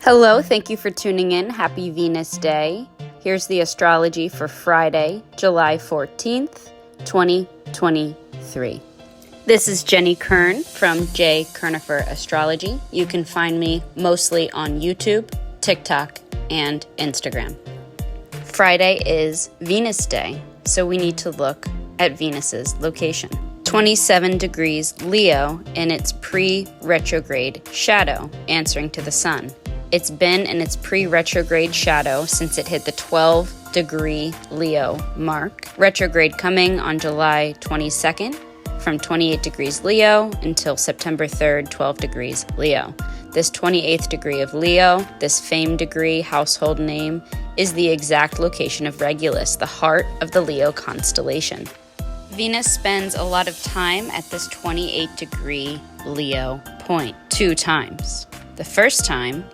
Hello, thank you for tuning in. Happy Venus Day. Here's the astrology for Friday, July 14th, 2023. This is Jenny Kern from JKernifer Astrology. You can find me mostly on YouTube, TikTok, and Instagram. Friday is Venus Day, so we need to look at Venus's location. 27 degrees Leo in its pre-retrograde shadow, answering to the sun. It's been in its pre-retrograde shadow since it hit the 12-degree Leo mark. Retrograde coming on July 22nd from 28 degrees Leo until September 3rd, 12 degrees Leo. This 28th degree of Leo, this famed degree, household name, is the exact location of Regulus, the heart of the Leo constellation. Venus spends a lot of time at this 28-degree Leo point 2 times. The first time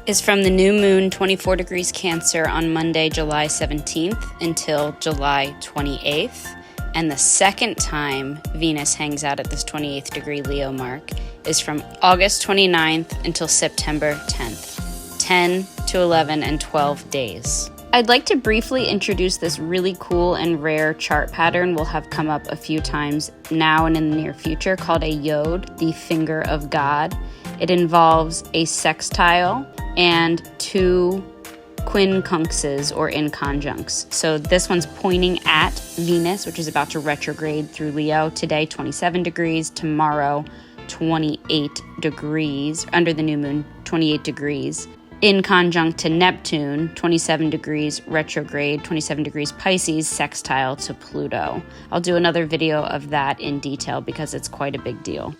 is from the new moon 24 degrees Cancer on Monday, July 17th until July 28th. And the second time Venus hangs out at this 28th degree Leo mark is from August 29th until September 10th. 10 to 11 and 12 days. I'd like to briefly introduce this really cool and rare chart pattern we'll have come up a few times now and in the near future called a yod, the finger of God. It involves a sextile and 2 quincunxes or inconjuncts. So this one's pointing at Venus, which is about to retrograde through Leo. Today, 27 degrees. Tomorrow, 28 degrees. Under the new moon, 28 degrees. In conjunct to Neptune, 27 degrees retrograde, 27 degrees Pisces, sextile to Pluto. I'll do another video of that in detail because it's quite a big deal.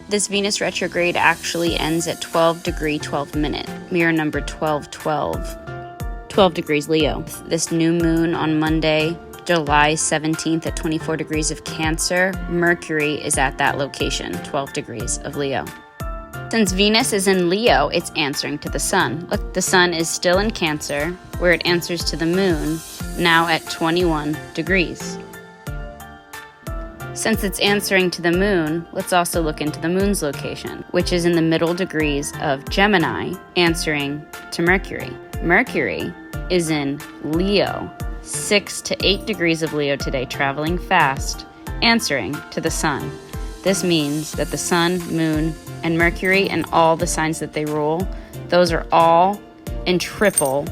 This Venus retrograde actually ends at 12 degree 12 minute, mirror number 1212, 12 degrees Leo. This new moon on Monday, July 17th at 24 degrees of Cancer, Mercury is at that location, 12 degrees of Leo. Since Venus is in Leo, it's answering to the sun. Look, the sun is still in Cancer, where it answers to the moon, now at 21 degrees. Since it's answering to the moon, let's also look into the moon's location, which is in the middle degrees of Gemini, answering to Mercury. Mercury is in Leo, 6 to 8 degrees of Leo today, traveling fast, answering to the sun. This means that the sun, moon, and Mercury and all the signs that they rule, those are all in triple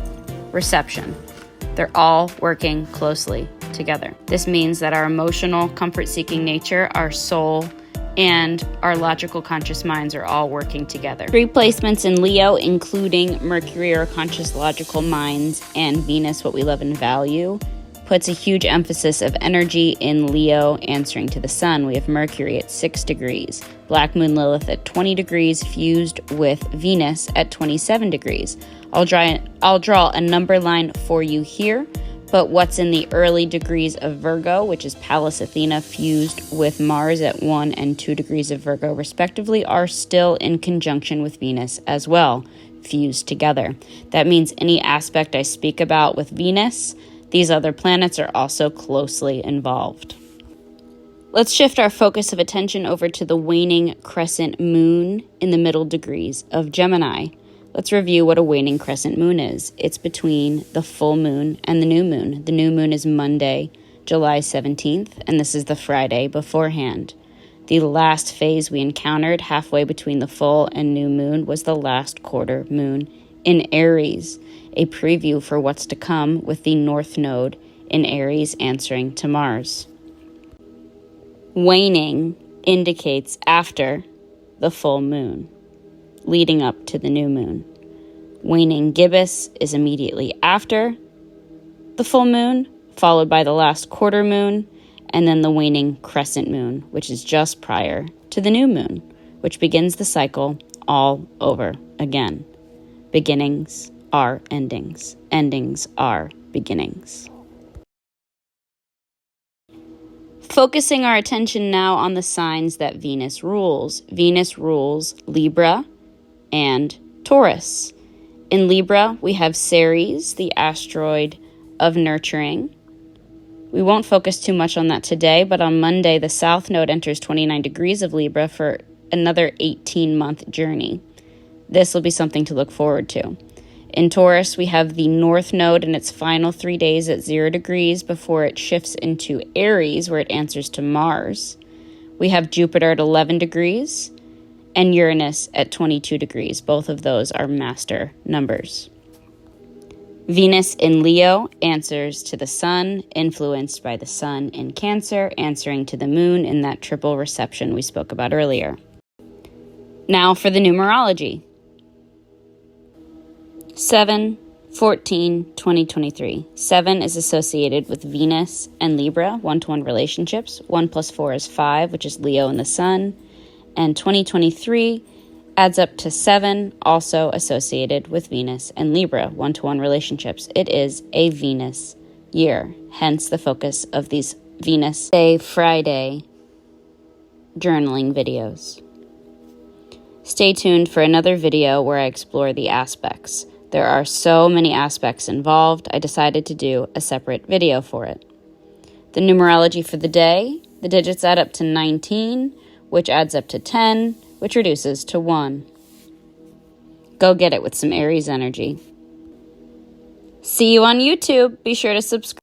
reception. They're all working closely together. This means that our emotional, comfort-seeking nature, our soul, and our logical conscious minds are all working together. 3 placements in Leo, including Mercury, our conscious logical minds, and Venus, what we love and value, puts a huge emphasis of energy in Leo answering to the sun. We have Mercury at 6 degrees, Black Moon Lilith at 20 degrees, fused with Venus at 27 degrees. I'll draw a number line for you here, but what's in the early degrees of Virgo, which is Pallas Athena fused with Mars at 1 and 2 degrees of Virgo respectively, are still in conjunction with Venus as well, fused together. That means any aspect I speak about with Venus, these other planets are also closely involved. Let's shift our focus of attention over to the waning crescent moon in the middle degrees of Gemini. Let's review what a waning crescent moon is. It's between the full moon and the new moon. The new moon is Monday, July 17th, and this is the Friday beforehand. The last phase we encountered halfway between the full and new moon was the last quarter moon in Aries, a preview for what's to come with the North Node in Aries answering to Mars. Waning indicates after the full moon, leading up to the new moon. Waning gibbous is immediately after the full moon, followed by the last quarter moon, and then the waning crescent moon, which is just prior to the new moon, which begins the cycle all over again. Beginnings are endings. Endings are beginnings. Focusing our attention now on the signs that Venus rules. Venus rules Libra and Taurus. In Libra, we have Ceres, the asteroid of nurturing. We won't focus too much on that today, but on Monday, the South Node enters 29 degrees of Libra for another 18-month journey. This will be something to look forward to. In Taurus, we have the North Node in its final 3 days at 0 degrees before it shifts into Aries, where it answers to Mars. We have Jupiter at 11 degrees and Uranus at 22 degrees. Both of those are master numbers. Venus in Leo answers to the Sun, influenced by the Sun in Cancer, answering to the Moon in that triple reception we spoke about earlier. Now for the numerology. 7, 14, 2023. 7 is associated with Venus and Libra, one-to-one relationships. 1 plus 4 is 5, which is Leo and the Sun. And 2023 adds up to 7, also associated with Venus and Libra, one-to-one relationships. It is a Venus year, hence the focus of these Venus Day Friday journaling videos. Stay tuned for another video where I explore the aspects. There are so many aspects involved, I decided to do a separate video for it. The numerology for the day, the digits add up to 19, which adds up to 10, which reduces to 1. Go get it with some Aries energy. See you on YouTube. Be sure to subscribe.